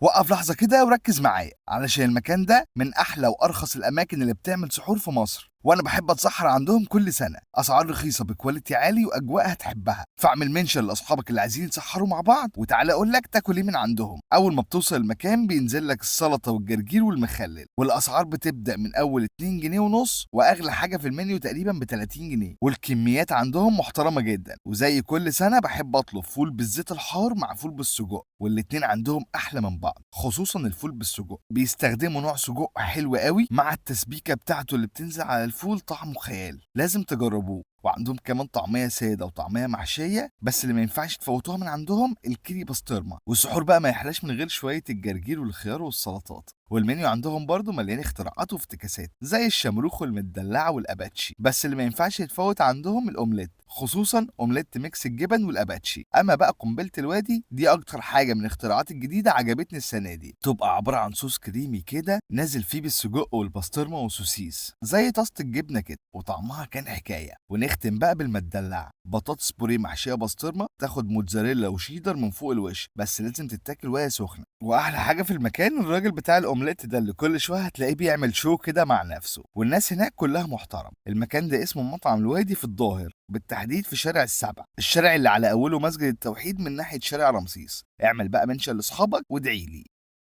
وقف لحظة كده وركز معايا علشان المكان ده من أحلى وأرخص الأماكن اللي بتعمل سحور في مصر، وأنا بحب أتسحر عندهم كل سنة. أسعار رخيصة بكواليتي عالي وأجواء هتحبها. فاعمل منشن لأصحابك اللي عايزين يتسحروا مع بعض وتعالى أقول لك تاكل إيه من عندهم. أول ما بتوصل المكان بينزل لك السلطة والجرجير والمخلل، والأسعار بتبدأ من أول 2 جنيه ونص، وأغلى حاجة في المنيو تقريبا ب 30 جنيه، والكميات عندهم محترمة جدا. وزي كل سنة بحب أطلب فول بالزيت الحار مع فول بالسجق، والاتنين عندهم أحلى من بعض، خصوصا الفول بالسجق. بيستخدموا نوع سجق حلو قوي مع التسبيكة بتاعته اللي بتنزل على الفول، طعمه خيال، لازم تجربوه. وعندهم كمان طعمية سادة وطعمية محشية، بس اللي ما ينفعش تفوتوها من عندهم الكيري بسطرمة. والسحور بقى ما يحلاش من غير شوية الجرجير والخيار والسلطات. والمنيو عندهم برضه مليان اختراعات وافتكاسات زي الشمروخ والمدلعة والأباتشي، بس اللي ما ينفعش يتفوت عندهم الأومليت، خصوصا أومليت ميكس الجبن والأباتشي. أما بقى قنبلة الوادي دي أكتر حاجة من الاختراعات الجديدة عجبتني السنة دي. تبقى عبارة عن صوص كريمي كده نازل فيه بالسجق والبسطرمة والسوسيس زي طاسة الجبنة كده، وطعمها كان حكاية. ونختم بقى بالمدلعة، بطاطس بوريه محشية بسطرمة، تاخد موتزاريلا وشيدر من فوق الوش، بس لازم تتاكل وهي سخنة. واحلى حاجه في المكان الراجل بتاع الاومليت ده اللي كل شويه هتلاقيه بيعمل شو كده مع نفسه، والناس هناك كلها محترم. المكان ده اسمه مطعم الوادي في الظاهر، بالتحديد في شارع السبع، الشارع اللي على اوله مسجد التوحيد من ناحيه شارع رمسيس. اعمل بقى منشن لاصحابك وادعي لي.